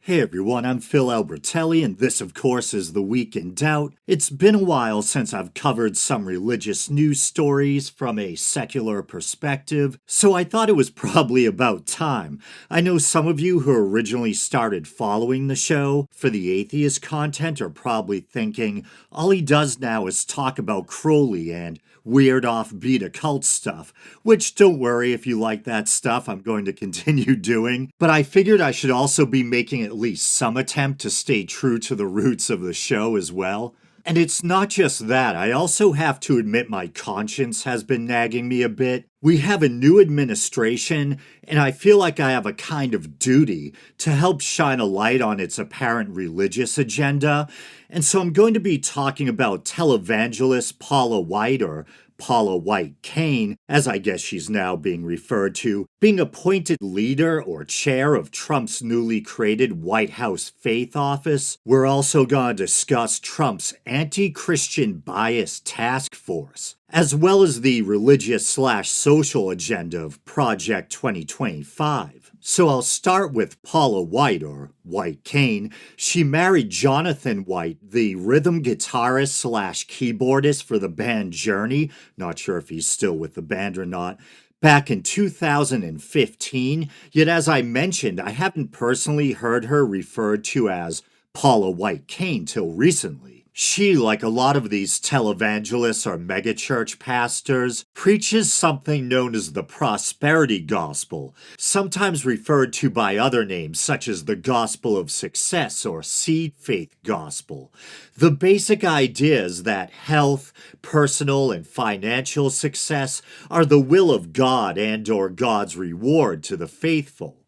Hey everyone, I'm Phil Albertelli, and this, of course, is The Week in Doubt. It's been a while since I've covered some religious news stories from a secular perspective, so I thought it was probably about time. I know some of you who originally started following the show for the atheist content are probably thinking, all he does now is talk about Crowley and weird offbeat occult stuff, which don't worry if you like that stuff, I'm going to continue doing. But I figured I should also be making at least some attempt to stay true to the roots of the show as well. And it's not just that, I also have to admit my conscience has been nagging me a bit. We have a new administration, and I feel like I have a kind of duty to help shine a light on its apparent religious agenda. And so I'm going to be talking about televangelist Paula White, or Paula White-Cain, as I guess she's now being referred to, being appointed leader or chair of Trump's newly created White House Faith Office. We're also going to discuss Trump's Anti Christian Bias Taskforce, as well as the religious/social agenda of Project 2025. So I'll start with Paula White, or White-Cain. She married Jonathan White, the rhythm guitarist/keyboardist for the band Journey. Not sure if he's still with the band or not. Back in 2015, yet as I mentioned, I haven't personally heard her referred to as Paula White-Cain till recently. She, like a lot of these televangelists or megachurch pastors, preaches something known as the prosperity gospel, sometimes referred to by other names such as the gospel of success or seed faith gospel. The basic idea is that health, personal, and financial success are the will of God and/or God's reward to the faithful.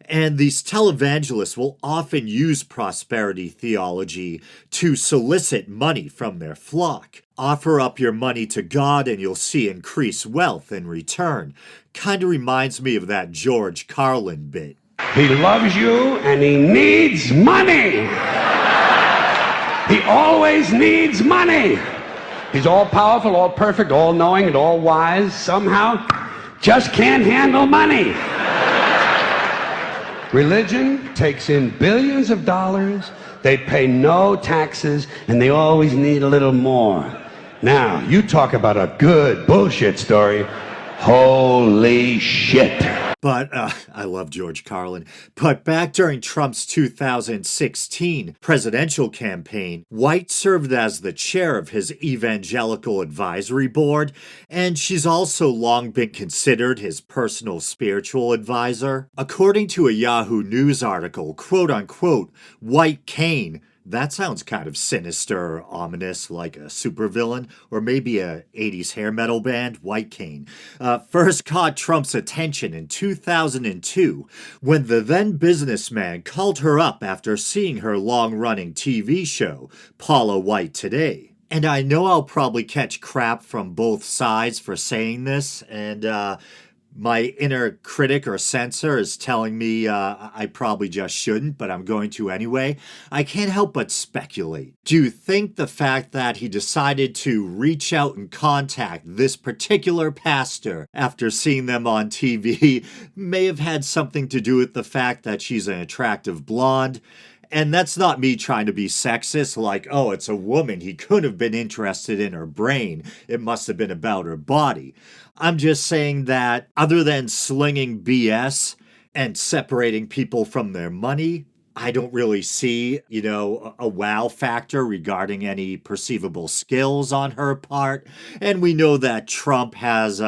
And these televangelists will often use prosperity theology to solicit money from their flock. Offer up your money to God and you'll see increased wealth in return. Kind of reminds me of that George Carlin bit. He loves you and he needs money. He always needs money. He's all powerful, all perfect, all knowing, and all wise. Somehow just can't handle money. Religion takes in billions of dollars, they pay no taxes, and they always need a little more. Now, you talk about a good bullshit story. Holy shit. But, I love George Carlin. But back during Trump's 2016 presidential campaign, White served as the chair of his Evangelical Advisory Board, and she's also long been considered his personal spiritual advisor. According to a Yahoo News article, quote-unquote, White-Cain, that sounds kind of sinister or ominous, like a supervillain, or maybe a 80s hair metal band, White-Cain. First caught Trump's attention in 2002 when the then businessman called her up after seeing her long-running TV show, Paula White Today. And I know I'll probably catch crap from both sides for saying this, and my inner critic or censor is telling me I probably just shouldn't, but I'm going to anyway. I can't help but speculate. Do you think the fact that he decided to reach out and contact this particular pastor after seeing them on TV may have had something to do with the fact that she's an attractive blonde? And that's not me trying to be sexist, like, oh, it's a woman. He could have been interested in her brain. It must have been about her body. I'm just saying that other than slinging BS and separating people from their money, I don't really see, a wow factor regarding any perceivable skills on her part. And we know that Trump has,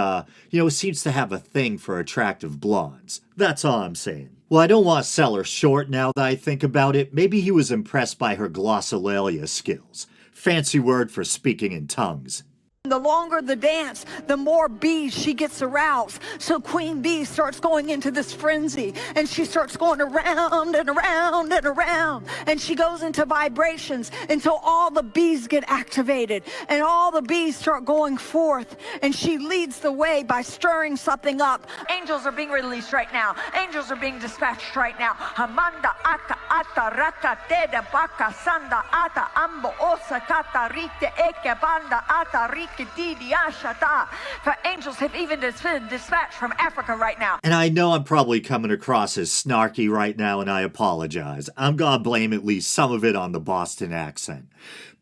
seems to have a thing for attractive blondes. That's all I'm saying. Well, I don't want to sell her short now that I think about it. Maybe he was impressed by her glossolalia skills. Fancy word for speaking in tongues. The longer the dance, the more bees she gets aroused. So Queen Bee starts going into this frenzy, and she starts going around and around and around, and she goes into vibrations until all the bees get activated, and all the bees start going forth, and she leads the way by stirring something up. Angels are being released right now. Angels are being dispatched right now. Hamanda aka ata ata raka teda baka sanda ata ambo osa tata rite eke banda ata rike didi ashata. For angels have even been dispatched from Africa right now. And I know I'm probably coming across as snarky right now, and I apologize. I'm gonna blame at least some of it on the Boston accent.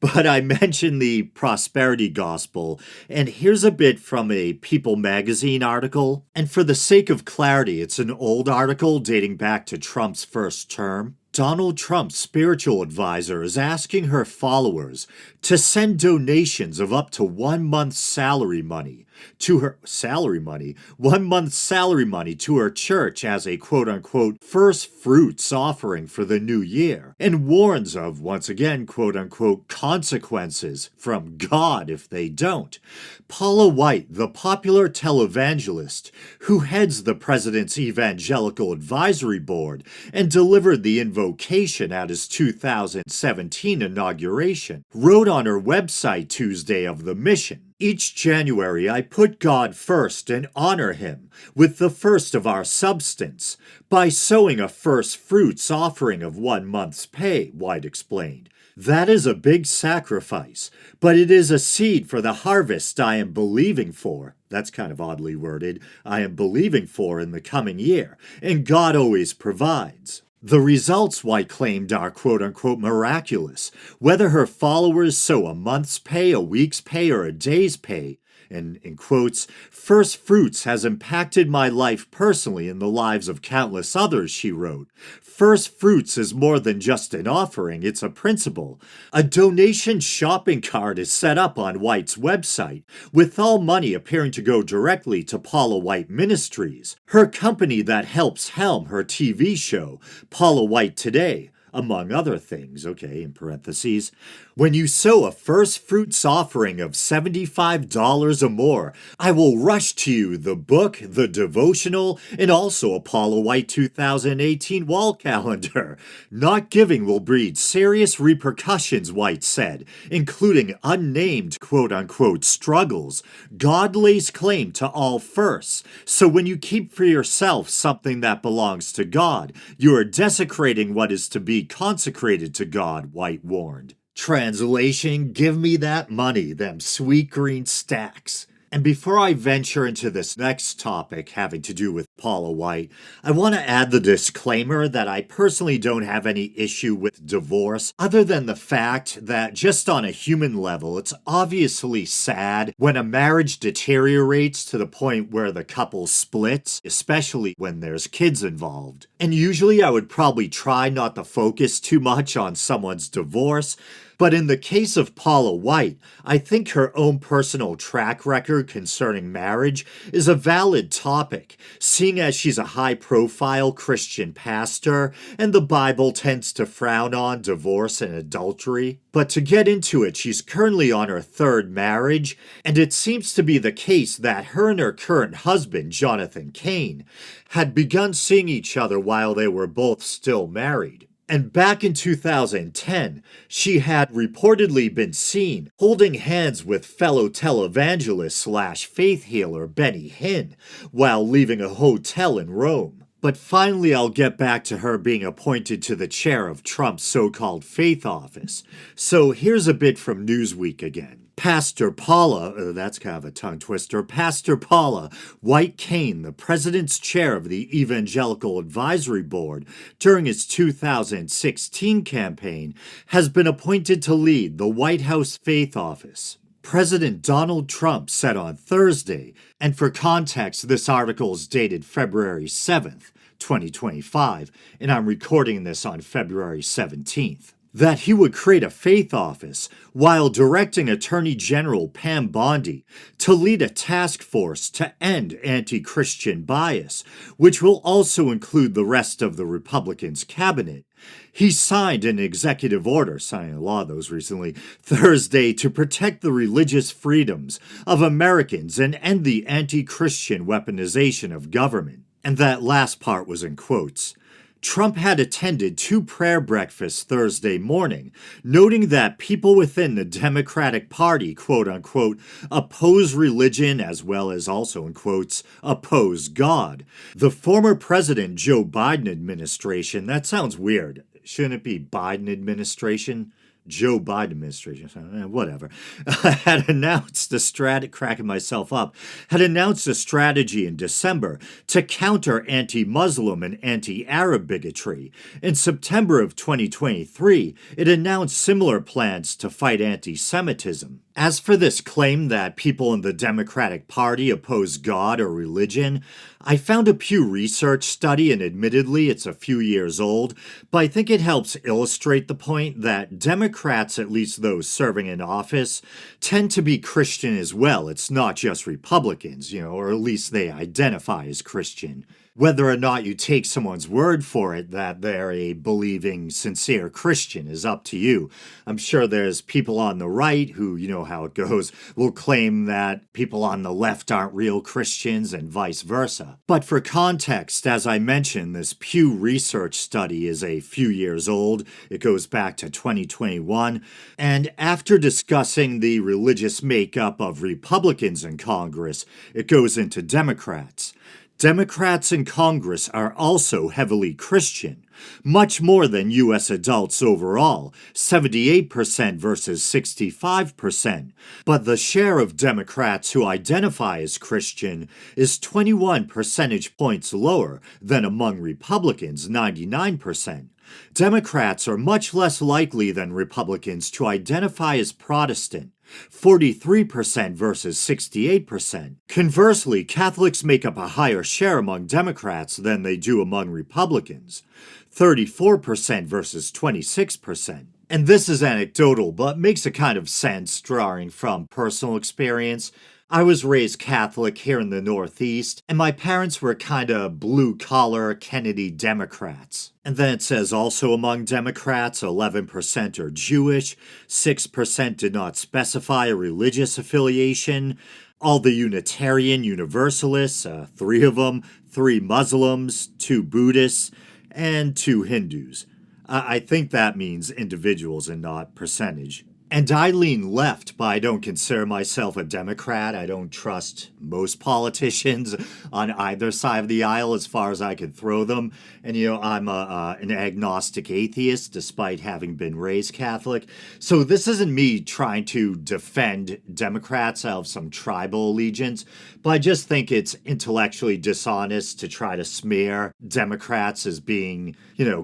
But I mentioned the prosperity gospel, and here's a bit from a People magazine article. And for the sake of clarity, it's an old article dating back to Trump's first term. Donald Trump's spiritual advisor is asking her followers to send donations of up to 1 month's salary money to her 1 month's salary money to her church as a quote-unquote first fruits offering for the new year, and warns of, once again, quote-unquote consequences from God if they don't. Paula White, the popular televangelist who heads the president's evangelical advisory board and delivered the invocation at his 2017 inauguration, wrote on her website Tuesday of the mission. Each January I put God first and honor him with the first of our substance by sowing a first fruits offering of 1 month's pay, White explained. That is a big sacrifice, but it is a seed for the harvest I am believing for. That's kind of oddly worded. I am believing for in the coming year, and God always provides. The results, White claimed, are quote-unquote miraculous. Whether her followers sow a month's pay, a week's pay, or a day's pay, and in quotes, first fruits has impacted my life personally and the lives of countless others, she wrote. First fruits is more than just an offering, it's a principle. A donation shopping cart is set up on White's website, with all money appearing to go directly to Paula White Ministries, her company that helps helm her TV show, Paula White Today, among other things, okay, in parentheses. When you sow a first fruits offering of $75 or more, I will rush to you the book, the devotional, and also a Paula White 2018 wall calendar. Not giving will breed serious repercussions, White said, including unnamed quote-unquote struggles. God lays claim to all firsts, so when you keep for yourself something that belongs to God, you are desecrating what is to be consecrated to God, White warned. Translation, give me that money, them sweet green stacks. And before I venture into this next topic having to do with Paula White, I want to add the disclaimer that I personally don't have any issue with divorce, other than the fact that just on a human level, it's obviously sad when a marriage deteriorates to the point where the couple splits, especially when there's kids involved. And usually I would probably try not to focus too much on someone's divorce, but in the case of Paula White, I think her own personal track record concerning marriage is a valid topic, seeing as she's a high-profile Christian pastor, and the Bible tends to frown on divorce and adultery. But to get into it, she's currently on her third marriage, and it seems to be the case that her and her current husband, White-Cain, had begun seeing each other while they were both still married. And back in 2010, she had reportedly been seen holding hands with fellow televangelist/faith healer Benny Hinn while leaving a hotel in Rome. But finally, I'll get back to her being appointed to the chair of Trump's so-called faith office. So here's a bit from Newsweek again. Pastor Paula, that's kind of a tongue twister, Pastor Paula White-Cain, the president's chair of the Evangelical Advisory Board during his 2016 campaign, has been appointed to lead the White House Faith Office. President Donald Trump said on Thursday, and for context, this article is dated February 7th, 2025, and I'm recording this on February 17th. That he would create a faith office while directing Attorney General Pam Bondi to lead a task force to end Anti Christian bias, which will also include the rest of the Republicans' cabinet. He signed an executive order, signing a law of those recently, Thursday to protect the religious freedoms of Americans and end the anti-Christian weaponization of government. And that last part was in quotes. Trump had attended 2 prayer breakfasts Thursday morning, noting that people within the Democratic Party, quote-unquote, oppose religion as well as also, in quotes, oppose God. The former President Joe Biden administration, that sounds weird. shouldn't it be Biden administration? Joe Biden administration, whatever, had announced cracking myself up, had announced a strategy in December to counter anti-Muslim and anti-Arab bigotry. In September of 2023, it announced similar plans to fight anti-Semitism. As for this claim that people in the Democratic Party oppose God or religion, I found a Pew Research study, and admittedly it's a few years old, but I think it helps illustrate the point that Democrats, at least those serving in office, tend to be Christian as well. It's not just Republicans, or at least they identify as Christian. Whether or not you take someone's word for it that they're a believing, sincere Christian is up to you. I'm sure there's people on the right who, you know how it goes, will claim that people on the left aren't real Christians and vice versa. But for context, as I mentioned, this Pew Research study is a few years old. It goes back to 2021. And after discussing the religious makeup of Republicans in Congress, it goes into Democrats. Democrats in Congress are also heavily Christian, much more than U.S. adults overall, 78% versus 65%. But the share of Democrats who identify as Christian is 21 percentage points lower than among Republicans, 99%. Democrats are much less likely than Republicans to identify as Protestant, 43% versus 68%. Conversely, Catholics make up a higher share among Democrats than they do among Republicans, 34% versus 26%. And this is anecdotal, but makes a kind of sense drawing from personal experience. I was raised Catholic here in the Northeast, and my parents were kind of blue-collar Kennedy Democrats. And then it says also among Democrats, 11% are Jewish, 6% did not specify a religious affiliation. All the Unitarian Universalists, 3 of them, 3 Muslims, 2 Buddhists, and 2 Hindus. I think that means individuals and not percentage. And I lean left, but I don't consider myself a Democrat. I don't trust most politicians on either side of the aisle as far as I could throw them. And, I'm an agnostic atheist despite having been raised Catholic. So this isn't me trying to defend Democrats out of some tribal allegiance, but I just think it's intellectually dishonest to try to smear Democrats as being,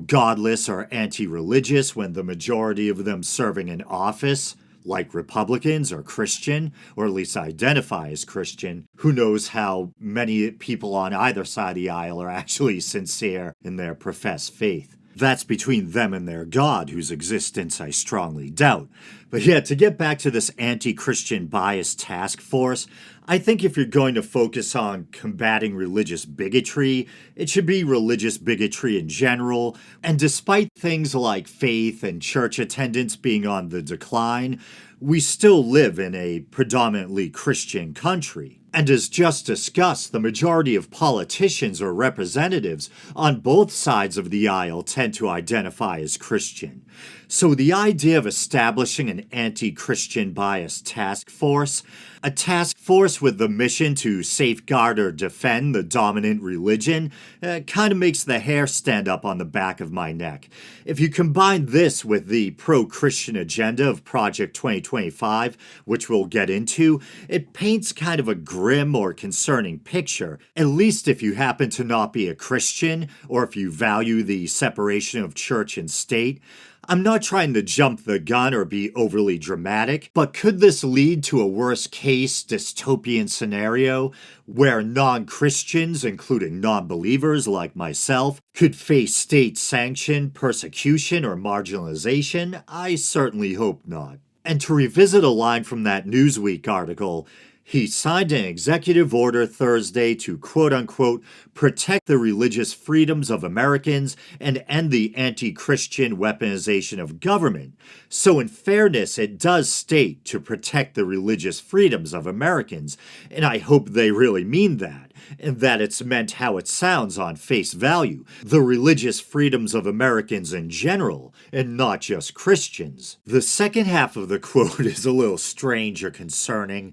godless or anti-religious when the majority of them serving in office, like Republicans, are Christian, or at least identify as Christian. Who knows how many people on either side of the aisle are actually sincere in their professed faith. That's between them and their God, whose existence I strongly doubt. But yeah, to get back to this Anti Christian Bias Taskforce, I think if you're going to focus on combating religious bigotry, it should be religious bigotry in general. And despite things like faith and church attendance being on the decline, we still live in a predominantly Christian country. And as just discussed, the majority of politicians or representatives on both sides of the aisle tend to identify as Christian. So the idea of establishing an anti-Christian bias task force, a task force with the mission to safeguard or defend the dominant religion, kind of makes the hair stand up on the back of my neck. If you combine this with the pro-Christian agenda of Project 2025, which we'll get into, it paints kind of a grim or concerning picture, at least if you happen to not be a Christian or if you value the separation of church and state. I'm not trying to jump the gun or be overly dramatic, but could this lead to a worst-case dystopian scenario where non-Christians, including non-believers like myself, could face state-sanctioned persecution or marginalization? I certainly hope not. And to revisit a line from that Newsweek article, he signed an executive order Thursday to quote-unquote protect the religious freedoms of Americans and end the anti-Christian weaponization of government. So in fairness, it does state to protect the religious freedoms of Americans, and I hope they really mean that, and that it's meant how it sounds on face value, the religious freedoms of Americans in general, and not just Christians. The second half of the quote is a little strange or concerning.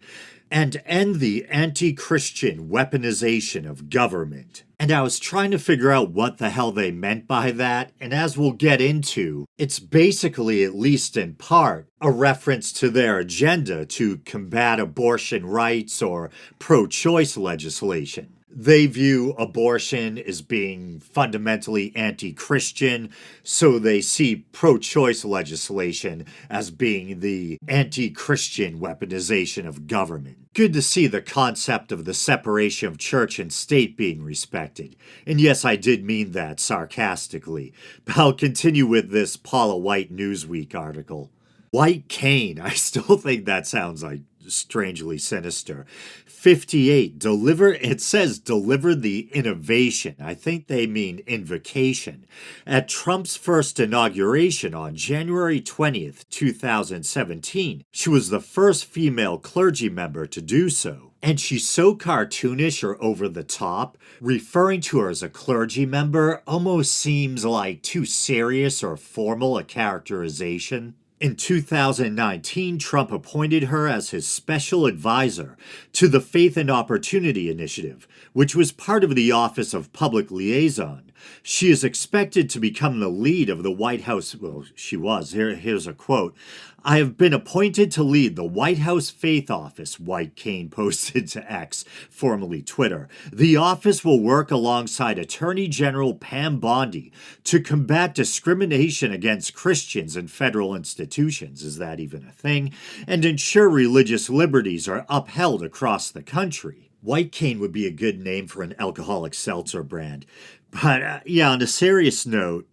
And end the anti-Christian weaponization of government. And I was trying to figure out what the hell they meant by that, and as we'll get into, it's basically, at least in part, a reference to their agenda to combat abortion rights or pro-choice legislation. They view abortion as being fundamentally anti-Christian, so they see pro-choice legislation as being the anti-Christian weaponization of government. Good to see the concept of the separation of church and state being respected. And yes, I did mean that sarcastically. But I'll continue with this Paula White Newsweek article. White-Cain, I still think that sounds like strangely sinister. 58, it says deliver the innovation. I think they mean invocation. At Trump's first inauguration on January 20th, 2017, she was the first female clergy member to do so. And she's so cartoonish or over the top, referring to her as a clergy member almost seems like too serious or formal a characterization. In 2019, Trump appointed her as his special advisor to the Faith and Opportunity Initiative, which was part of the Office of Public Liaison. She is expected to become the lead of the White House. Well, she was. Here's a quote. I have been appointed to lead the White House Faith Office, White-Cain posted to X, formerly Twitter. The office will work alongside Attorney General Pam Bondi to combat discrimination against Christians in federal institutions, is that even a thing, and ensure religious liberties are upheld across the country. White-Cain would be a good name for an alcoholic seltzer brand. But yeah, on a serious note,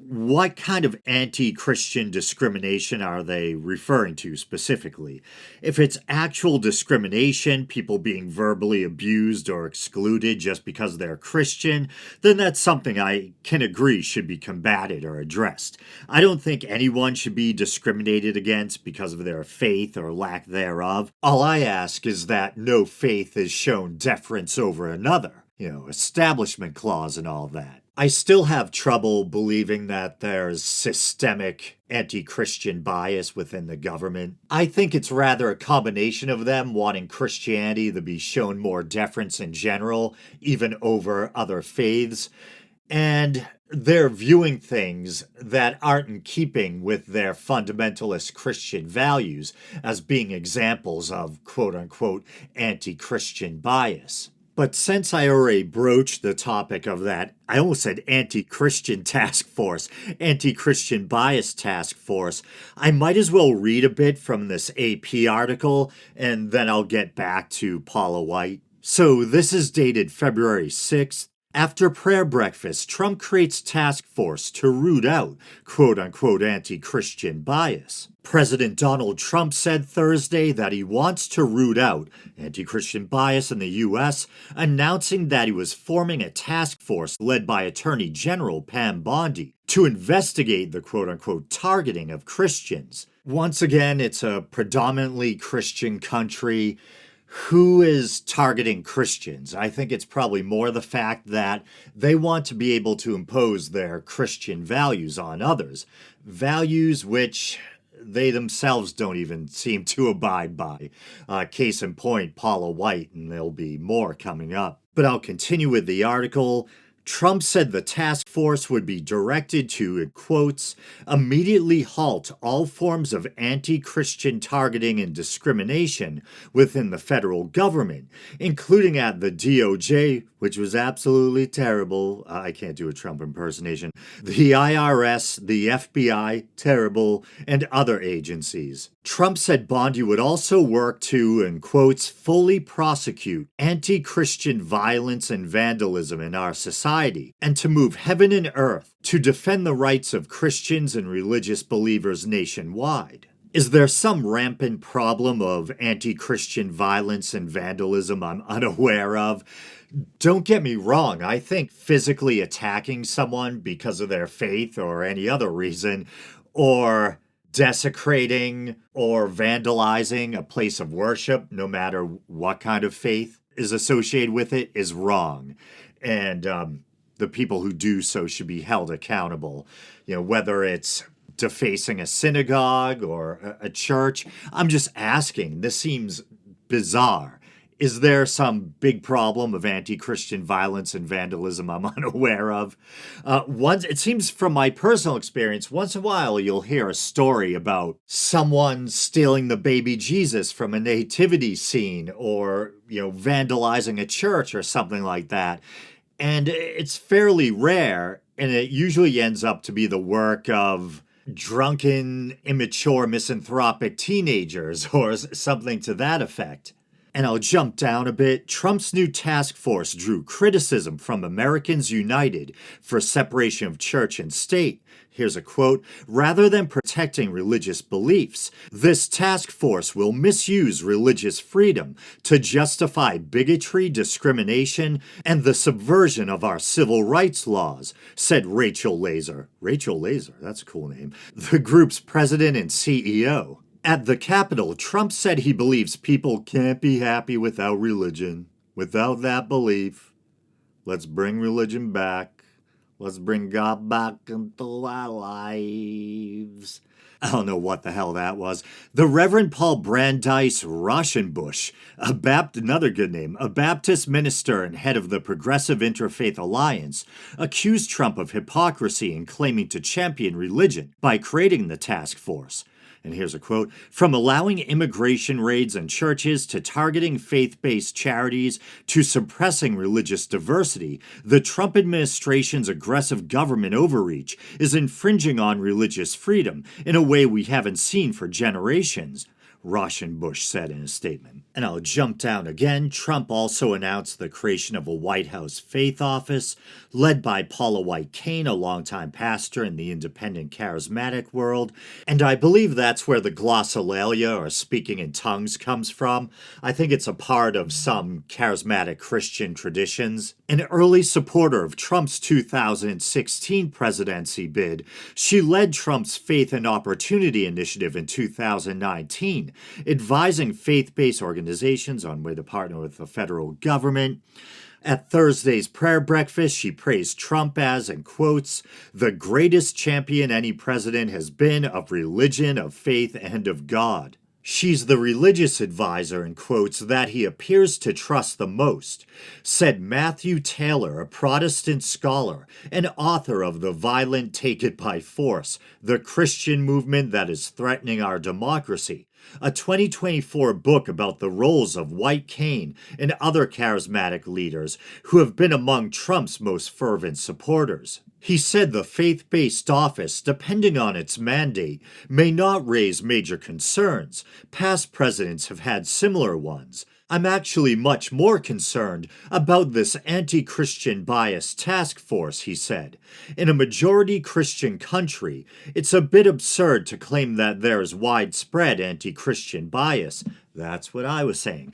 what kind of anti-Christian discrimination are they referring to specifically? If it's actual discrimination, people being verbally abused or excluded just because they're Christian, then that's something I can agree should be combated or addressed. I don't think anyone should be discriminated against because of their faith or lack thereof. All I ask is that no faith is shown deference over another. Establishment clause and all that. I still have trouble believing that there's systemic anti-Christian bias within the government. I think it's rather a combination of them wanting Christianity to be shown more deference in general, even over other faiths, and they're viewing things that aren't in keeping with their fundamentalist Christian values as being examples of quote-unquote anti-Christian bias. But since I already broached the topic of that, I almost said Anti-Christian Taskforce, Anti-Christian Bias Taskforce, I might as well read a bit from this AP article, and then I'll get back to Paula White. So this is dated February 6th. After prayer breakfast, Trump creates task force to root out quote-unquote anti-Christian bias. President Donald Trump said Thursday that he wants to root out anti-Christian bias in the U.S., announcing that he was forming a task force led by Attorney General Pam Bondi to investigate the quote-unquote targeting of Christians. Once again, it's a predominantly Christian country. Who is targeting Christians? I think it's probably more the fact that they want to be able to impose their Christian values on others, values which they themselves don't even seem to abide by. Case in point, Paula White, and there'll be more coming up. But I'll continue with the article. Trump said the task force would be directed to, in quotes, immediately halt all forms of anti-Christian targeting and discrimination within the federal government, including at the DOJ, which was absolutely terrible. I can't do a Trump impersonation. The IRS, the FBI, terrible, and other agencies. Trump said Bondi would also work to, in quotes, fully prosecute anti-Christian violence and vandalism in our society, and to move heaven and earth to defend the rights of Christians and religious believers nationwide. Is there some rampant problem of anti-Christian violence and vandalism I'm unaware of? Don't get me wrong, I think physically attacking someone because of their faith or any other reason, or desecrating or vandalizing a place of worship, no matter what kind of faith is associated with it, is wrong. And the people who do so should be held accountable. Whether it's defacing a synagogue or a church. I'm just asking. This seems bizarre. Is there some big problem of anti-Christian violence and vandalism I'm unaware of? It seems from my personal experience, once in a while you'll hear a story about someone stealing the baby Jesus from a nativity scene or, vandalizing a church or something like that. And it's fairly rare, and it usually ends up to be the work of drunken, immature, misanthropic teenagers or something to that effect. And I'll jump down a bit. Trump's new task force drew criticism from Americans United for separation of church and state. Here's a quote: "Rather than protecting religious beliefs, this task force will misuse religious freedom to justify bigotry, discrimination, and the subversion of our civil rights laws," said Rachel Laser. Rachel Laser, that's a cool name. The group's president and CEO. At the Capitol, Trump said he believes people can't be happy without religion. Without that belief, let's bring religion back. Let's bring God back into our lives. I don't know what the hell that was. The Reverend Paul Brandeis Rauschenbusch, another good name, a Baptist minister and head of the Progressive Interfaith Alliance, accused Trump of hypocrisy in claiming to champion religion by creating the task force. And here's a quote: "From allowing immigration raids on churches to targeting faith-based charities to suppressing religious diversity, the Trump administration's aggressive government overreach is infringing on religious freedom in a way we haven't seen for generations," Rauschenbusch said in a statement. And I'll jump down again. Trump also announced the creation of a White House faith office led by Paula White-Cain, a longtime pastor in the independent charismatic world. And I believe that's where the glossolalia, or speaking in tongues, comes from. I think it's a part of some charismatic Christian traditions. An early supporter of Trump's 2016 presidency bid, she led Trump's Faith and Opportunity Initiative in 2019, advising faith-based organizations on way to partner with the federal government. At Thursday's prayer breakfast, she praised Trump as, in quotes, "the greatest champion any president has been of religion, of faith, and of God." She's the religious advisor, in quotes, that he appears to trust the most, said Matthew Taylor, a Protestant scholar and author of The Violent Take It by Force, the Christian movement that is threatening our democracy, a 2024 book about the roles of White-Cain and other charismatic leaders who have been among Trump's most fervent supporters. He said the faith-based office, depending on its mandate, may not raise major concerns. Past presidents have had similar ones. I'm actually much more concerned about this Anti-Christian Bias Taskforce, he said. In a majority Christian country, it's a bit absurd to claim that there's widespread anti-Christian bias. That's what I was saying.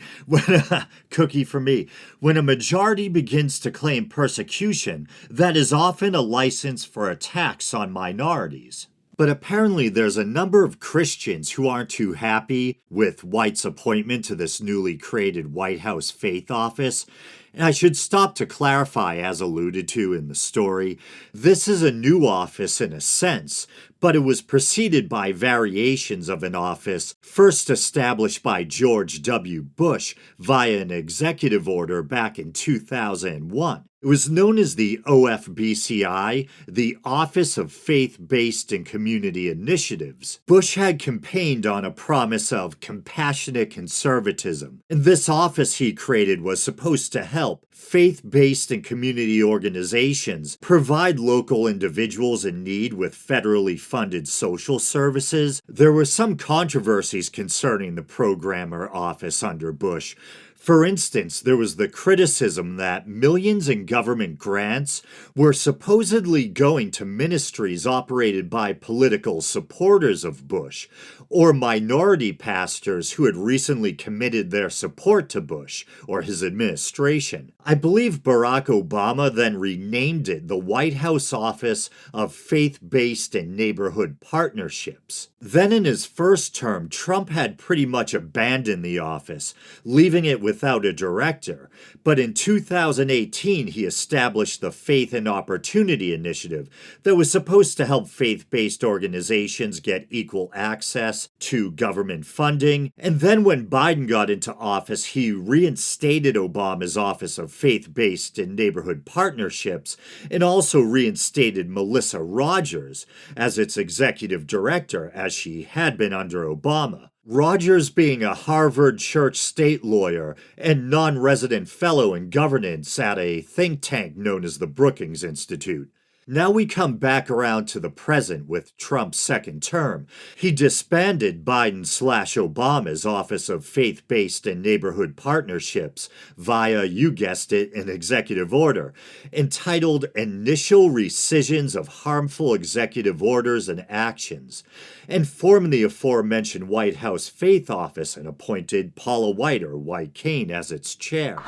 Cookie for me. When a majority begins to claim persecution, that is often a license for attacks on minorities. But apparently there's a number of Christians who aren't too happy with White's appointment to this newly created White House faith office. And I should stop to clarify, as alluded to in the story, this is a new office in a sense, but it was preceded by variations of an office first established by George W. Bush via an executive order back in 2001. It was known as the OFBCI, the Office of Faith-Based and Community Initiatives. Bush had campaigned on a promise of compassionate conservatism, and this office he created was supposed to help faith-based and community organizations provide local individuals in need with federally funded social services. There were some controversies concerning the program or office under Bush. For instance, there was the criticism that millions in government grants were supposedly going to ministries operated by political supporters of Bush, or minority pastors who had recently committed their support to Bush or his administration. I believe Barack Obama then renamed it the White House Office of Faith-Based and Neighborhood Partnerships. Then in his first term, Trump had pretty much abandoned the office, leaving it with without a director, but in 2018 he established the Faith and Opportunity Initiative that was supposed to help faith-based organizations get equal access to government funding. And then when Biden got into office, he reinstated Obama's Office of Faith-Based and Neighborhood Partnerships and also reinstated Melissa Rogers as its executive director, as she had been under Obama. Rogers being a Harvard Church state lawyer and non-resident fellow in governance at a think tank known as the Brookings Institute. Now we come back around to the present with Trump's second term. He disbanded Biden/Obama's Office of Faith-Based and Neighborhood Partnerships via, you guessed it, an executive order entitled Initial Rescissions of Harmful Executive Orders and Actions, and formed the aforementioned White House Faith Office and appointed Paula White, or White-Cain, as its chair.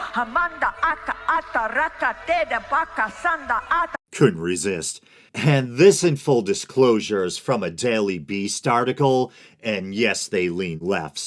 Couldn't resist. And this, in full disclosure, is from a Daily Beast article, and yes, they lean left,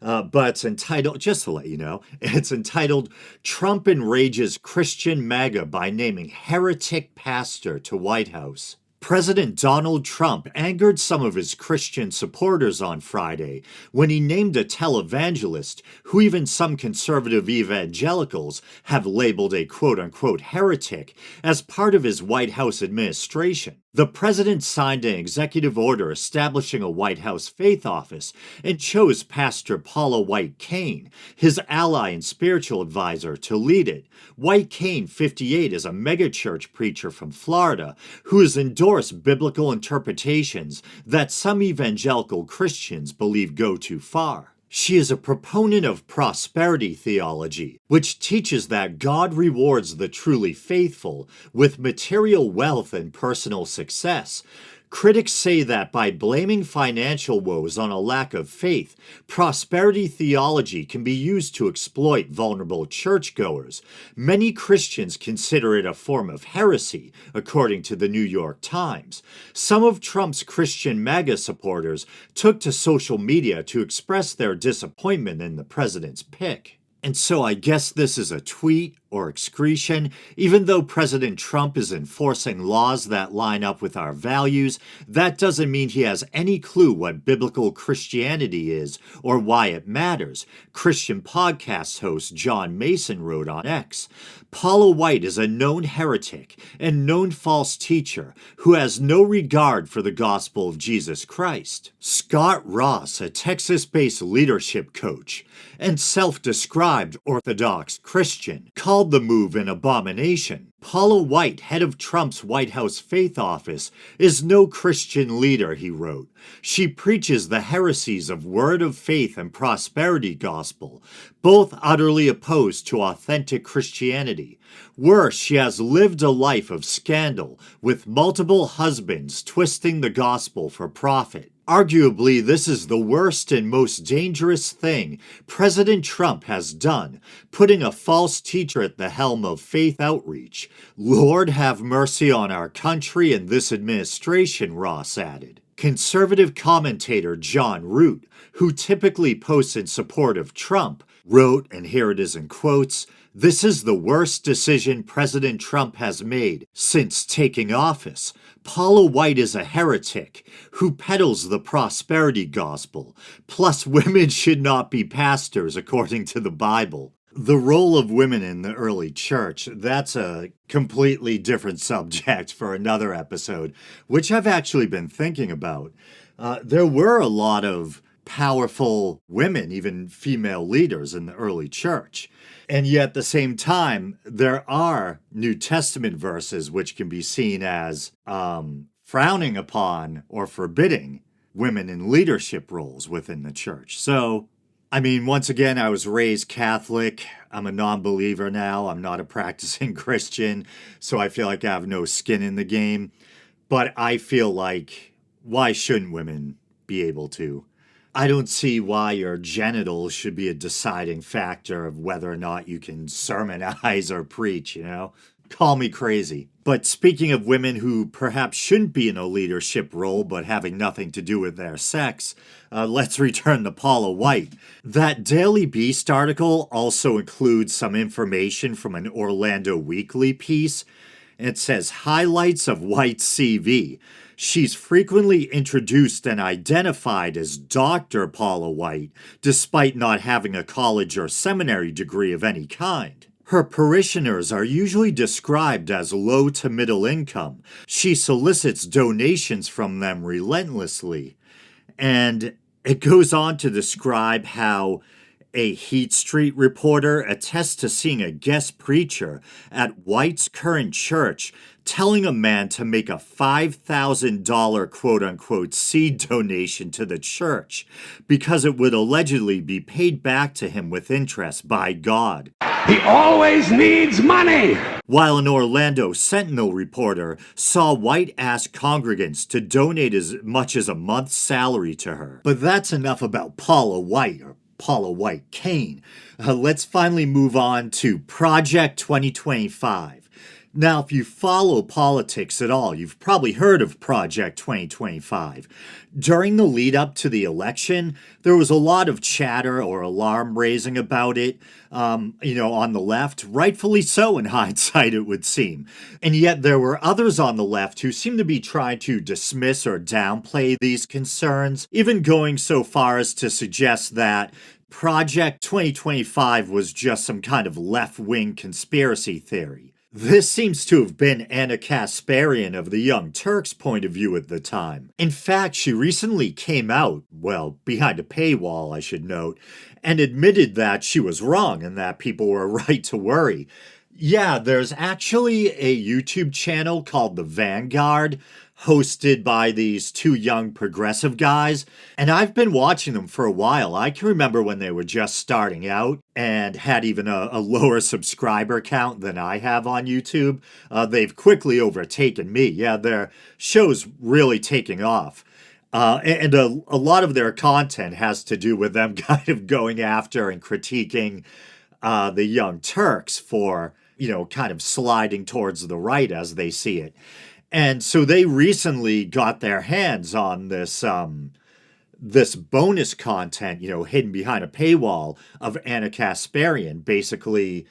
but it's entitled, just to let you know, it's entitled, Trump Enrages Christian MAGA by Naming Heretic Pastor to White House. President Donald Trump angered some of his Christian supporters on Friday when he named a televangelist, who even some conservative evangelicals have labeled a quote-unquote heretic, as part of his White House administration. The president signed an executive order establishing a White House faith office and chose Pastor Paula White-Cain, his ally and spiritual advisor, to lead it. White-Cain, 58, is a megachurch preacher from Florida who has endorsed biblical interpretations that some evangelical Christians believe go too far. She is a proponent of prosperity theology, which teaches that God rewards the truly faithful with material wealth and personal success. Critics say that by blaming financial woes on a lack of faith, prosperity theology can be used to exploit vulnerable churchgoers. Many Christians consider it a form of heresy, according to the New York Times. Some of Trump's Christian MAGA supporters took to social media to express their disappointment in the president's pick. And so I guess this is a tweet or excretion. Even though President Trump is enforcing laws that line up with our values, that doesn't mean he has any clue what biblical Christianity is or why it matters. Christian podcast host John Mason wrote on X, Paula White is a known heretic and known false teacher who has no regard for the gospel of Jesus Christ. Scott Ross, a Texas-based leadership coach and self-described Orthodox Christian, called the move an abomination. Paula White, head of Trump's White House Faith Office, is no Christian leader, he wrote. She preaches the heresies of word of faith and prosperity gospel, both utterly opposed to authentic Christianity. Worse, she has lived a life of scandal, with multiple husbands twisting the gospel for profit. Arguably, this is the worst and most dangerous thing President Trump has done, putting a false teacher at the helm of faith outreach. Lord have mercy on our country and this administration, Ross added. Conservative commentator John Root, who typically posts in support of Trump, wrote, and here it is in quotes, "This is the worst decision President Trump has made since taking office. Paula White is a heretic who peddles the prosperity gospel. Plus, women should not be pastors according to the Bible." The role of women in the early church, that's a completely different subject for another episode, which I've actually been thinking about. There were a lot of powerful women, even female leaders in the early church. And yet at the same time, there are New Testament verses which can be seen as frowning upon or forbidding women in leadership roles within the church. So, I mean, once again, I was raised Catholic. I'm a non-believer now. I'm not a practicing Christian, so I feel like I have no skin in the game. But I feel like, why shouldn't women be able to? I don't see why your genitals should be a deciding factor of whether or not you can sermonize or preach, you know? Call me crazy. But speaking of women who perhaps shouldn't be in a leadership role but having nothing to do with their sex, let's return to Paula White. That Daily Beast article also includes some information from an Orlando Weekly piece. It says highlights of White's CV. She's frequently introduced and identified as Dr. Paula White, despite not having a college or seminary degree of any kind. Her parishioners are usually described as low to middle income. She solicits donations from them relentlessly. And it goes on to describe how a Heat Street reporter attests to seeing a guest preacher at White's current church telling a man to make a $5,000 quote-unquote seed donation to the church because it would allegedly be paid back to him with interest by God. He always needs money. While an Orlando Sentinel reporter saw White ask congregants to donate as much as a month's salary to her. But that's enough about Paula White, or Paula White-Cain. Let's finally move on to Project 2025. Now, if you follow politics at all, you've probably heard of Project 2025. During the lead up to the election, there was a lot of chatter or alarm raising about it, on the left, rightfully so in hindsight, it would seem. And yet there were others on the left who seemed to be trying to dismiss or downplay these concerns, even going so far as to suggest that Project 2025 was just some kind of left-wing conspiracy theory. This seems to have been Anna Kasparian of the Young Turks' point of view at the time. In fact, she recently came out, well, behind a paywall, I should note, and admitted that she was wrong and that people were right to worry. Yeah, there's actually a YouTube channel called The Vanguard, hosted by these two young progressive guys, and I've been watching them for a while. I can remember when they were just starting out and had even a lower subscriber count than I have on YouTube. They've quickly overtaken me. Yeah, their show's really taking off. And a lot of their content has to do with them kind of going after and critiquing the Young Turks for, kind of sliding towards the right as they see it. And so they recently got their hands on this this bonus content, hidden behind a paywall of Anna Kasparian, basically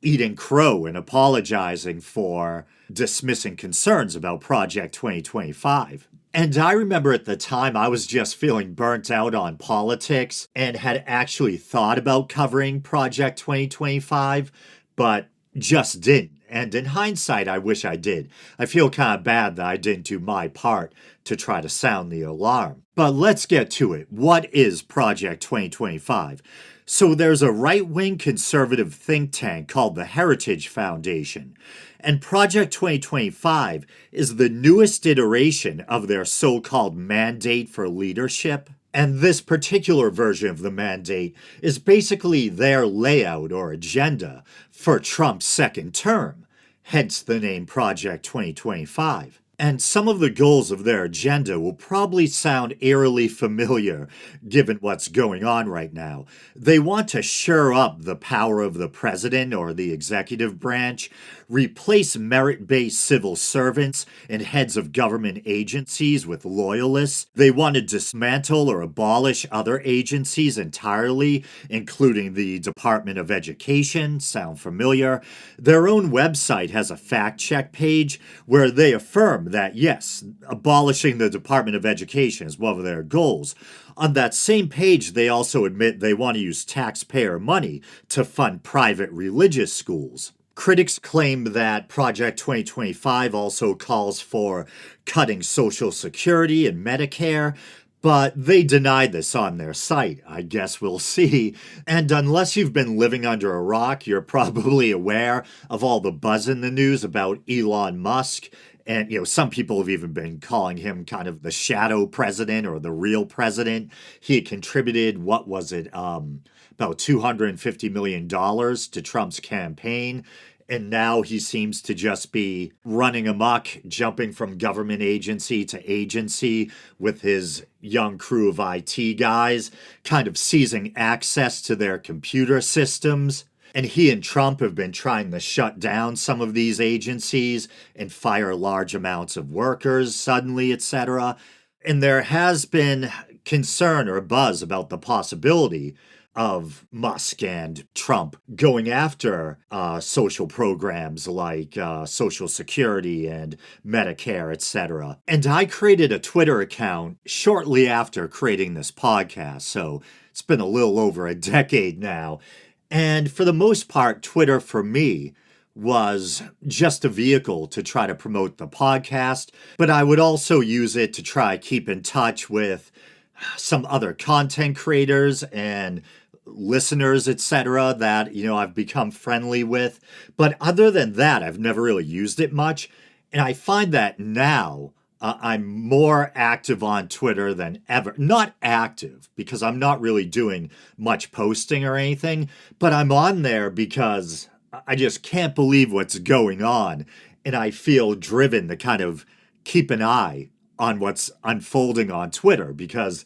eating crow and apologizing for dismissing concerns about Project 2025. And I remember at the time I was just feeling burnt out on politics and had actually thought about covering Project 2025, but just didn't. And in hindsight, I wish I did. I feel kind of bad that I didn't do my part to try to sound the alarm. But let's get to it. What is Project 2025? So there's a right-wing conservative think tank called the Heritage Foundation. And Project 2025 is the newest iteration of their so-called mandate for leadership. And this particular version of the mandate is basically their layout or agenda for Trump's second term, hence the name Project 2025. And some of the goals of their agenda will probably sound eerily familiar given what's going on right now. They want to shore up the power of the president or the executive branch, replace merit-based civil servants and heads of government agencies with loyalists. They want to dismantle or abolish other agencies entirely, including the Department of Education. Sound familiar? Their own website has a fact-check page where they affirm that, yes, abolishing the Department of Education is one of their goals. On that same page, they also admit they want to use taxpayer money to fund private religious schools. Critics claim that Project 2025 also calls for cutting Social Security and Medicare, but they deny this on their site. I guess we'll see. And unless you've been living under a rock, you're probably aware of all the buzz in the news about Elon Musk. And, some people have even been calling him kind of the shadow president or the real president. He had contributed, what was it, about $250 million to Trump's campaign. And now he seems to just be running amok, jumping from government agency to agency with his young crew of IT guys, kind of seizing access to their computer systems. And he and Trump have been trying to shut down some of these agencies and fire large amounts of workers suddenly, etc. And there has been concern or buzz about the possibility of Musk and Trump going after social programs like Social Security and Medicare, etc. And I created a Twitter account shortly after creating this podcast, so it's been a little over a decade now. And for the most part, Twitter for me was just a vehicle to try to promote the podcast, but I would also use it to try keep in touch with some other content creators and listeners, etc., that, I've become friendly with. But other than that, I've never really used it much. And I find that now I'm more active on Twitter than ever. Not active, because I'm not really doing much posting or anything, but I'm on there because I just can't believe what's going on. And I feel driven to kind of keep an eye on what's unfolding on Twitter, because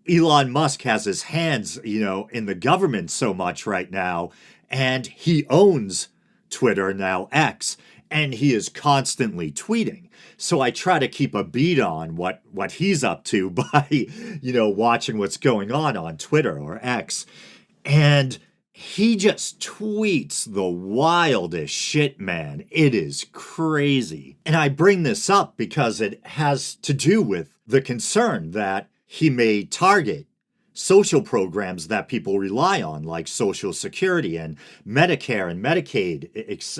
Elon Musk has his hands, in the government so much right now, and he owns Twitter, now X, and he is constantly tweeting. So I try to keep a beat on what he's up to by, watching what's going on Twitter or X. And he just tweets the wildest shit, man. It is crazy. And I bring this up because it has to do with the concern that he may target social programs that people rely on, like Social Security and Medicare and Medicaid,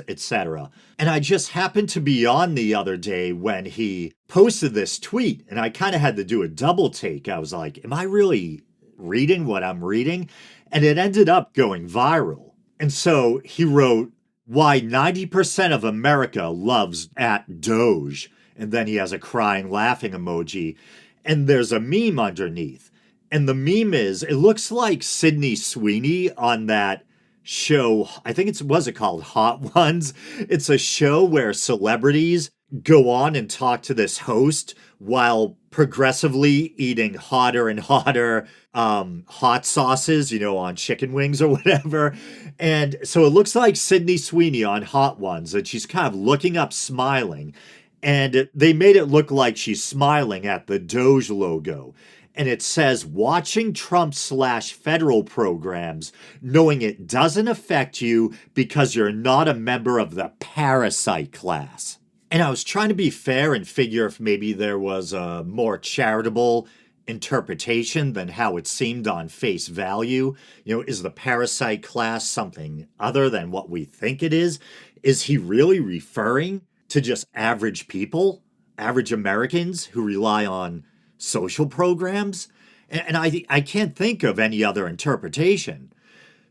etc. And I just happened to be on the other day when he posted this tweet, and I kind of had to do a double take. I was like, am I really reading what I'm reading? And it ended up going viral. And so he wrote, why 90% of America loves at Doge. And then he has a crying, laughing emoji. And there's a meme underneath. And the meme is, it looks like Sydney Sweeney on that show. I think was it called Hot Ones? It's a show where celebrities go on and talk to this host while progressively eating hotter and hotter hot sauces, on chicken wings or whatever. And so it looks like Sydney Sweeney on Hot Ones, and she's kind of looking up, smiling. And they made it look like she's smiling at the Doge logo. And it says, watching Trump/federal programs, knowing it doesn't affect you because you're not a member of the parasite class. And I was trying to be fair and figure if maybe there was a more charitable interpretation than how it seemed on face value. Is the parasite class something other than what we think it is? Is he really referring to just average people, average Americans who rely on social programs? And I can't think of any other interpretation.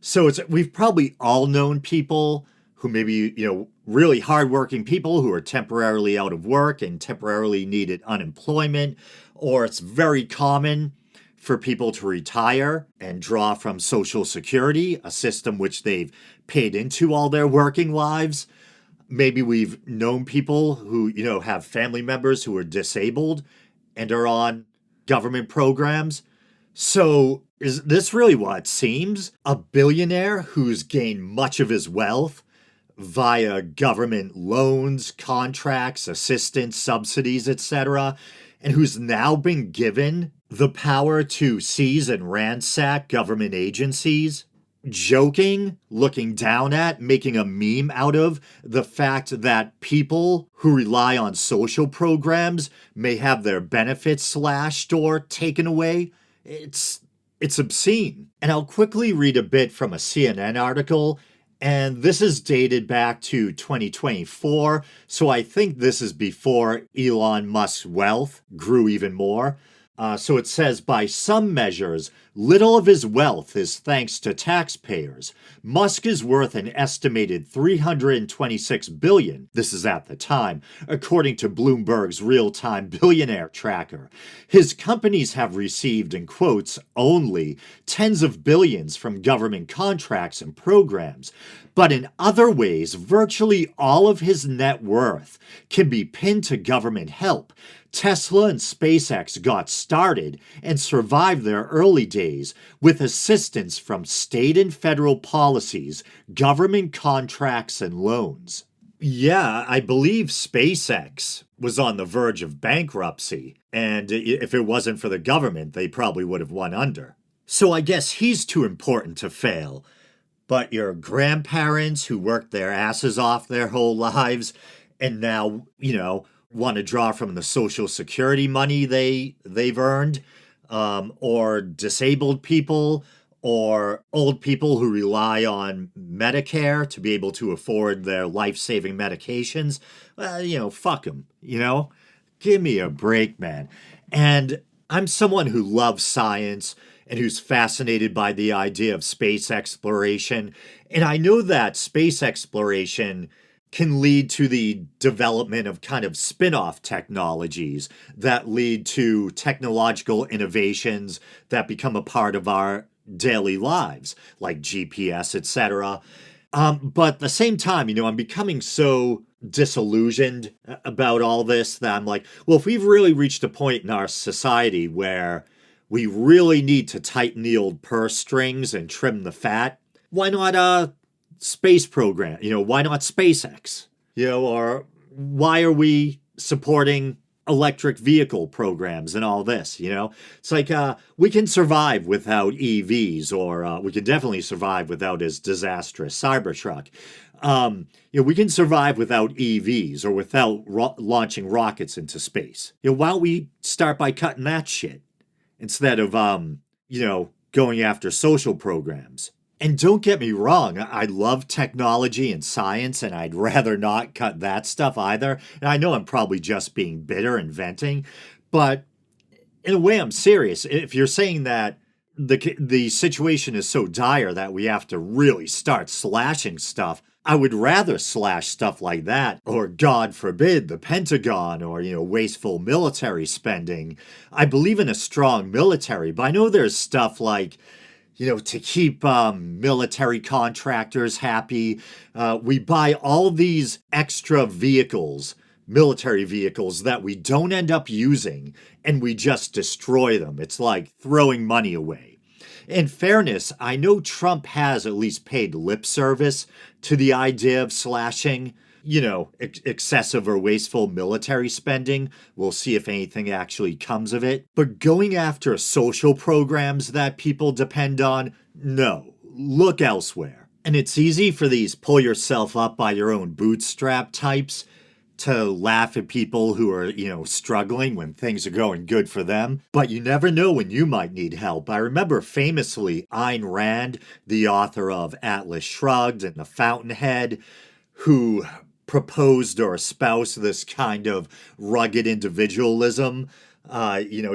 So we've probably all known people who maybe, really hardworking people who are temporarily out of work and temporarily needed unemployment, or it's very common for people to retire and draw from Social Security, a system which they've paid into all their working lives. Maybe we've known people who, have family members who are disabled and are on government programs. So is this really what it seems? A billionaire who's gained much of his wealth via government loans, contracts, assistance, subsidies, etc., and who's now been given the power to seize and ransack government agencies, joking, looking down at, making a meme out of the fact that people who rely on social programs may have their benefits slashed or taken away. It's obscene. And I'll quickly read a bit from a CNN article, and this is dated back to 2024, so I think this is before Elon Musk's wealth grew even more. So it says, by some measures, little of his wealth is thanks to taxpayers. Musk is worth an estimated $326 billion. This is at the time, according to Bloomberg's real-time billionaire tracker. His companies have received, in quotes, only tens of billions from government contracts and programs. But in other ways, virtually all of his net worth can be pinned to government help. Tesla and SpaceX got started and survived their early days with assistance from state and federal policies, government contracts, and loans. Yeah, I believe SpaceX was on the verge of bankruptcy, and if it wasn't for the government, they probably would have went under. So I guess he's too important to fail. But your grandparents who worked their asses off their whole lives and now, want to draw from the Social Security money they've earned, or disabled people, or old people who rely on Medicare to be able to afford their life-saving medications, well, fuck them, Give me a break, man. And I'm someone who loves science and who's fascinated by the idea of space exploration. And I know that space exploration can lead to the development of kind of spin-off technologies that lead to technological innovations that become a part of our daily lives, like GPS, etc. But at the same time, I'm becoming so disillusioned about all this that I'm like, well, if we've really reached a point in our society where we really need to tighten the old purse strings and trim the fat, why not space program? Why not SpaceX? Or why are we supporting electric vehicle programs and all this? It's like we can survive without EVs, or we can definitely survive without his disastrous Cybertruck. We can survive without EVs or without launching rockets into space. Why don't we start by cutting that shit instead of going after social programs? And don't get me wrong, I love technology and science, and I'd rather not cut that stuff either. And I know I'm probably just being bitter and venting, but in a way I'm serious. If you're saying that the situation is so dire that we have to really start slashing stuff, I would rather slash stuff like that, or God forbid, the Pentagon, or, wasteful military spending. I believe in a strong military, but I know there's stuff like, to keep military contractors happy. We buy all these extra vehicles, military vehicles, that we don't end up using, and we just destroy them. It's like throwing money away. In fairness, I know Trump has at least paid lip service to the idea of slashing, excessive or wasteful military spending. We'll see if anything actually comes of it. But going after social programs that people depend on, no. Look elsewhere. And it's easy for these pull yourself up by your own bootstrap types to laugh at people who are, struggling when things are going good for them. But you never know when you might need help. I remember famously Ayn Rand, the author of Atlas Shrugged and The Fountainhead, who proposed or espoused this kind of rugged individualism.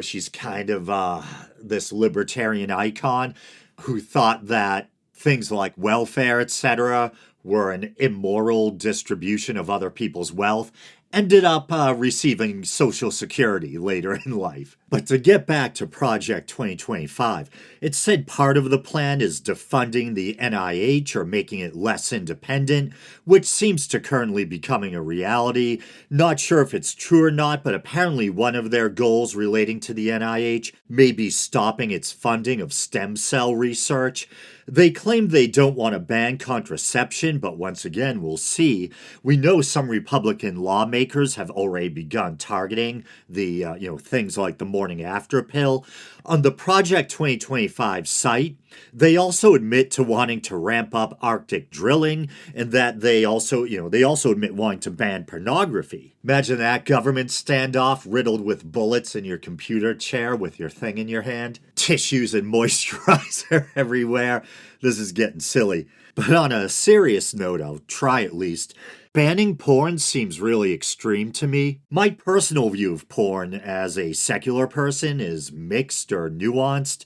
She's kind of this libertarian icon who thought that things like welfare, etc., were an immoral distribution of other people's wealth, ended up receiving Social Security later in life. But to get back to Project 2025, it said part of the plan is defunding the NIH or making it less independent, which seems to currently becoming a reality. Not sure if it's true or not, but apparently one of their goals relating to the NIH may be stopping its funding of stem cell research. They claim they don't want to ban contraception, but once again, we'll see. We know some Republican lawmakers have already begun targeting the, things like the morning after pill. On the Project 2025 site, they also admit to wanting to ramp up Arctic drilling, and that they also admit wanting to ban pornography. Imagine that government standoff riddled with bullets in your computer chair with your thing in your hand. Tissues and moisturizer everywhere. This is getting silly. But on a serious note, I'll try at least. Banning porn seems really extreme to me. My personal view of porn as a secular person is mixed or nuanced.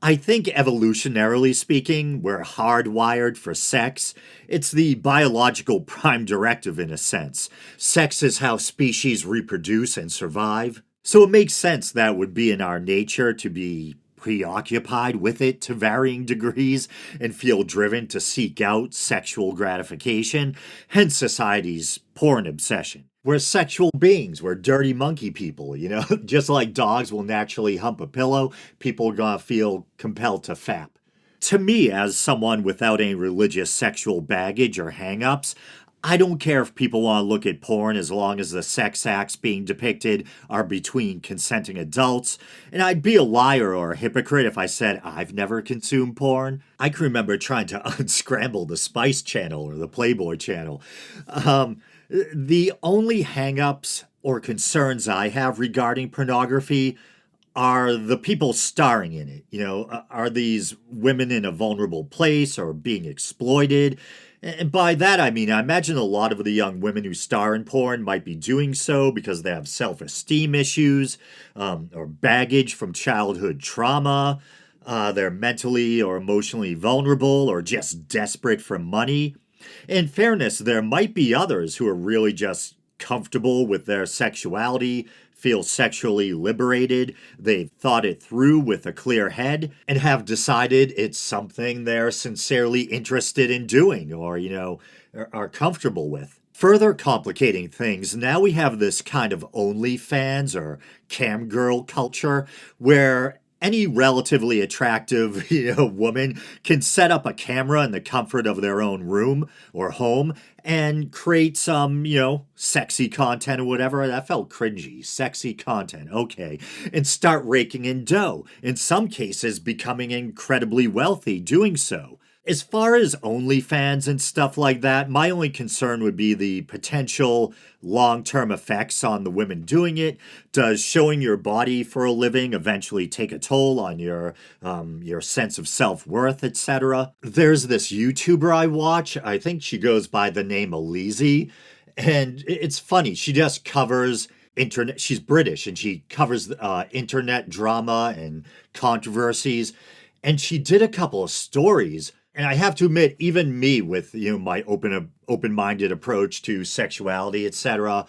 I think evolutionarily speaking, we're hardwired for sex. It's the biological prime directive in a sense. Sex is how species reproduce and survive. So it makes sense that would be in our nature to be preoccupied with it to varying degrees and feel driven to seek out sexual gratification, hence society's porn obsession. We're sexual beings. We're dirty monkey people, Just like dogs will naturally hump a pillow, people are gonna feel compelled to fap. To me, as someone without any religious sexual baggage or hang-ups, I don't care if people want to look at porn as long as the sex acts being depicted are between consenting adults. And I'd be a liar or a hypocrite if I said I've never consumed porn. I can remember trying to unscramble the Spice Channel or the Playboy Channel. The only hang-ups or concerns I have regarding pornography are the people starring in it. Are these women in a vulnerable place or being exploited? And by that, I mean, I imagine a lot of the young women who star in porn might be doing so because they have self-esteem issues or baggage from childhood trauma. They're mentally or emotionally vulnerable or just desperate for money. In fairness, there might be others who are really just comfortable with their sexuality, feel sexually liberated, they've thought it through with a clear head, and have decided it's something they're sincerely interested in doing or, are comfortable with. Further complicating things, now we have this kind of OnlyFans or cam girl culture where any relatively attractive, woman can set up a camera in the comfort of their own room or home and create some, sexy content or whatever. That felt cringy. Sexy content, okay. And start raking in dough. In some cases, becoming incredibly wealthy doing so. As far as OnlyFans and stuff like that, my only concern would be the potential long-term effects on the women doing it. Does showing your body for a living eventually take a toll on your sense of self-worth, etc.? There's this YouTuber I watch. I think she goes by the name Alizé, and it's funny. She just covers internet. She's British, and she covers internet drama and controversies. And she did a couple of stories. And I have to admit, even me with my open-minded approach to sexuality, etc.,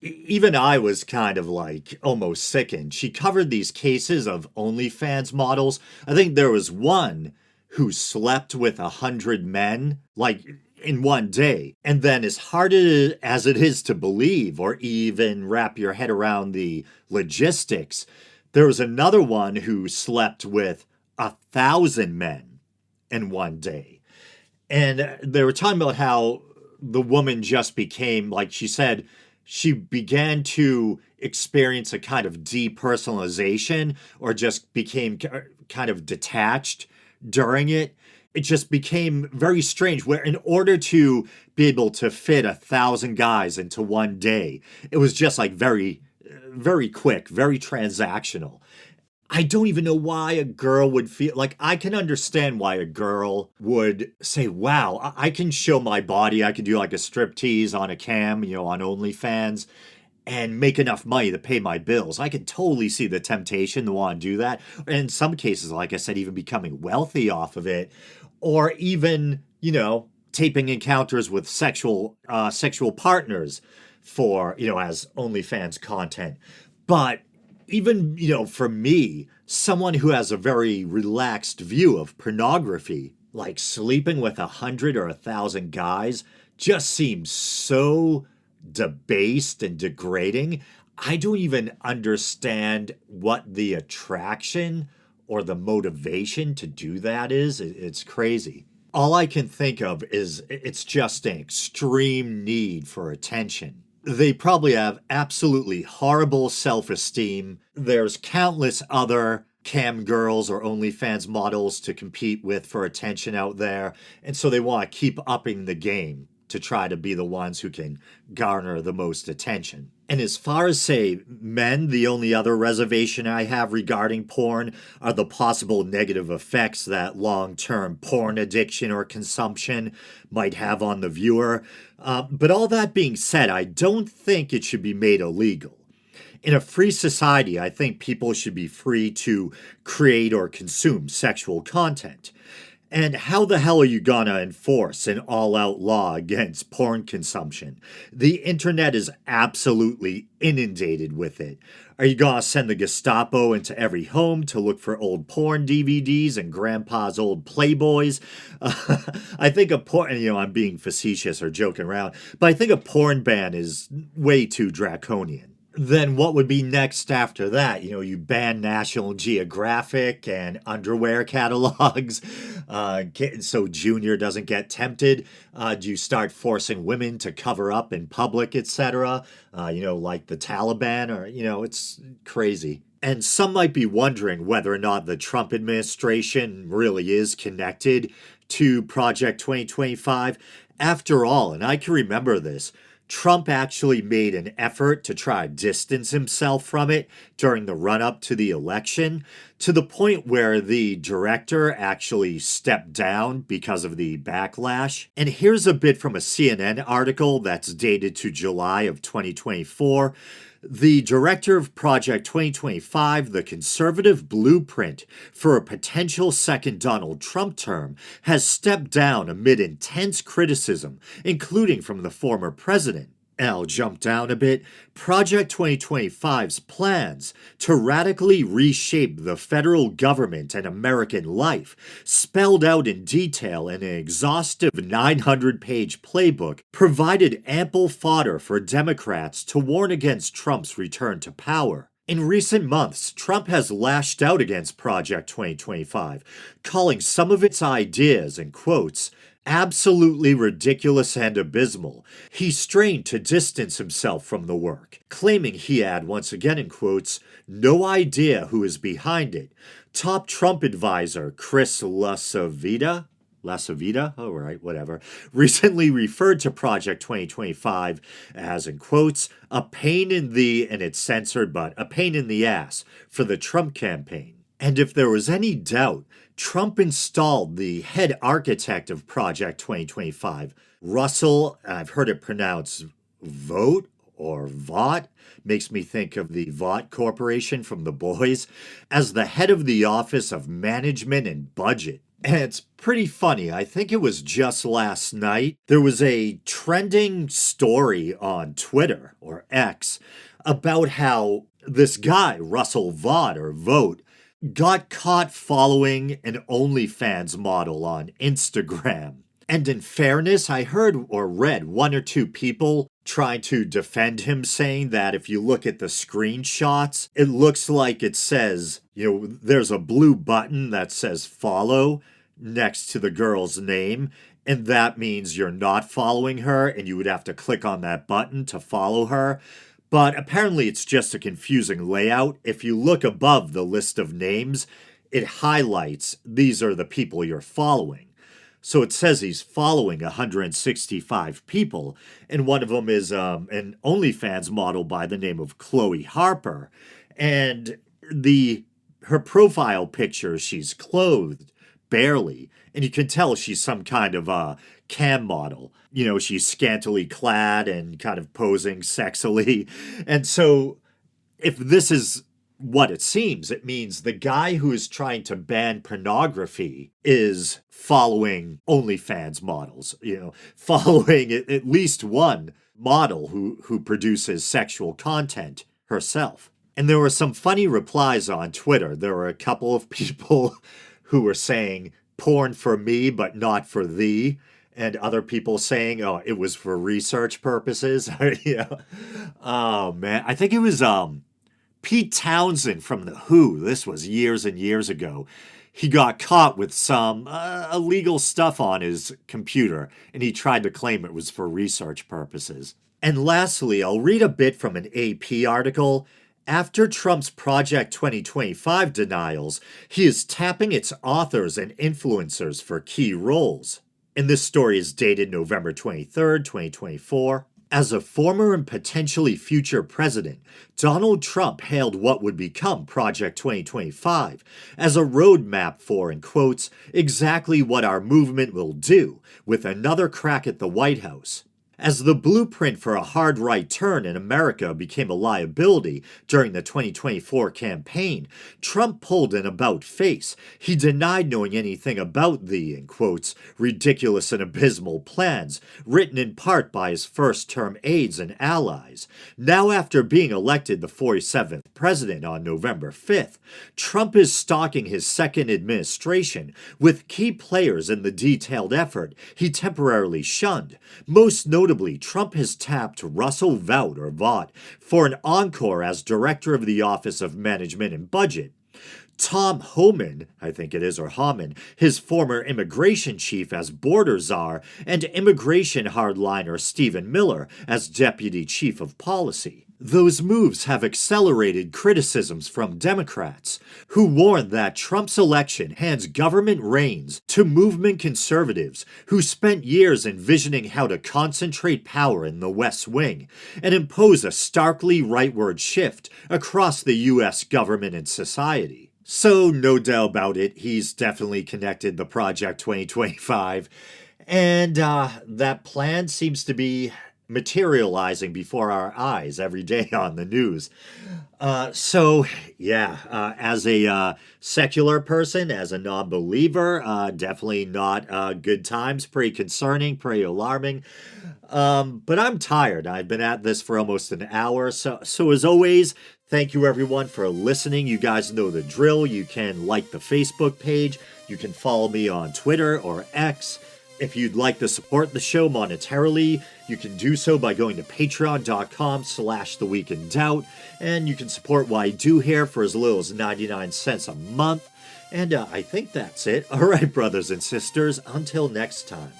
even I was kind of like almost sickened. She covered these cases of OnlyFans models. I think there was one who slept with 100 men, like in one day. And then as hard as it is to believe or even wrap your head around the logistics, there was another one who slept with 1,000 men in one day. And they were talking about how the woman just became, like she said, she began to experience a kind of depersonalization or just became kind of detached during it. It just became very strange where in order to be able to fit 1,000 guys into one day, it was just like very, very quick, very transactional. I don't even know why a girl would feel like I can understand why a girl would say, wow, I can show my body. I can do like a striptease on a cam, on OnlyFans and make enough money to pay my bills. I can totally see the temptation to want to do that. And in some cases, like I said, even becoming wealthy off of it or even, taping encounters with sexual partners for, as OnlyFans content. But even, for me, someone who has a very relaxed view of pornography, like sleeping with 100 or 1,000 guys, just seems so debased and degrading. I don't even understand what the attraction or the motivation to do that is. It's crazy. All I can think of is it's just an extreme need for attention. They probably have absolutely horrible self-esteem. There's countless other cam girls or OnlyFans models to compete with for attention out there. And so they want to keep upping the game to try to be the ones who can garner the most attention. And as far as, say, men, the only other reservation I have regarding porn are the possible negative effects that long-term porn addiction or consumption might have on the viewer. But all that being said, I don't think it should be made illegal. In a free society, I think people should be free to create or consume sexual content. And how the hell are you gonna enforce an all-out law against porn consumption? The internet is absolutely inundated with it. Are you gonna send the Gestapo into every home to look for old porn DVDs and grandpa's old Playboys? I think a porn, I'm being facetious or joking around, but I think a porn ban is way too draconian. Then what would be next after that? You ban National Geographic and underwear catalogs, so Junior doesn't get tempted. Do you start forcing women to cover up in public, etc.? Like the Taliban, or, it's crazy. And some might be wondering whether or not the Trump administration really is connected to Project 2025. After all, and I can remember this, Trump actually made an effort to try to distance himself from it during the run-up to the election, to the point where the director actually stepped down because of the backlash. And here's a bit from a CNN article that's dated to July of 2024. The director of Project 2025, the conservative blueprint for a potential second Donald Trump term, has stepped down amid intense criticism, including from the former president. And I'll jump down a bit. Project 2025's plans to radically reshape the federal government and American life, spelled out in detail in an exhaustive 900-page playbook, provided ample fodder for Democrats to warn against Trump's return to power. In recent months, Trump has lashed out against Project 2025, calling some of its ideas, in quotes, absolutely ridiculous and abysmal. He strained to distance himself from the work, claiming he had, once again in quotes, no idea who is behind it. Top Trump advisor Chris LaSavita, all right, whatever, recently referred to Project 2025 as, in quotes, a pain in the, and it's censored, but a pain in the ass for the Trump campaign. And if there was any doubt, Trump installed the head architect of Project 2025, Russell, I've heard it pronounced Vogt or Vought, makes me think of the Vought Corporation from The Boys, as the head of the Office of Management and Budget. And it's pretty funny. I think it was just last night. There was a trending story on Twitter, or X, about how this guy, Russell Vought or Vogt, got caught following an OnlyFans model on Instagram. And in fairness, I heard or read one or two people trying to defend him, saying that if you look at the screenshots, it looks like it says, there's a blue button that says follow next to the girl's name, and that means you're not following her, and you would have to click on that button to follow her. But apparently it's just a confusing layout. If you look above the list of names, it highlights these are the people you're following. So it says he's following 165 people, and one of them is an OnlyFans model by the name of Chloe Harper. And her profile picture, she's clothed, barely, and you can tell she's some kind of cam model. She's scantily clad and kind of posing sexily. And so if this is what it seems, it means the guy who is trying to ban pornography is following OnlyFans models, following at least one model who produces sexual content herself. And there were some funny replies on Twitter. There were a couple of people who were saying, porn for me, but not for thee. And other people saying, oh, it was for research purposes. Oh, man. I think it was Pete Townsend from The Who. This was years and years ago. He got caught with some illegal stuff on his computer, and he tried to claim it was for research purposes. And lastly, I'll read a bit from an AP article. After Trump's Project 2025 denials, he is tapping its authors and influencers for key roles. And this story is dated November 23rd, 2024. As a former and potentially future president, Donald Trump hailed what would become Project 2025 as a roadmap for, in quotes, exactly what our movement will do with another crack at the White House. As the blueprint for a hard right turn in America became a liability during the 2024 campaign, Trump pulled an about-face. He denied knowing anything about the, in quotes, ridiculous and abysmal plans, written in part by his first-term aides and allies. Now, after being elected the 47th president on November 5th, Trump is stalking his second administration with key players in the detailed effort he temporarily shunned. Most notably, Trump has tapped Russell Vought for an encore as director of the Office of Management and Budget. Tom Homan, I think it is, or Haman, his former immigration chief as border czar, and immigration hardliner Stephen Miller as deputy chief of policy. Those moves have accelerated criticisms from Democrats, who warned that Trump's election hands government reins to movement conservatives who spent years envisioning how to concentrate power in the West Wing and impose a starkly rightward shift across the U.S. government and society. So, no doubt about it, he's definitely connected the Project 2025, and that plan seems to be materializing before our eyes every day on the news. As a secular person, as a non-believer, definitely not good times, pretty concerning, pretty alarming. But I'm tired. I've been at this for almost an hour. So as always, thank you everyone for listening. You guys know the drill. You can like the Facebook page. You can follow me on Twitter or X. If you'd like to support the show monetarily, you can do so by going to patreon.com/theweekindoubt, and you can support what I do here for as little as 99 cents a month. And I think that's it. All right, brothers and sisters, until next time.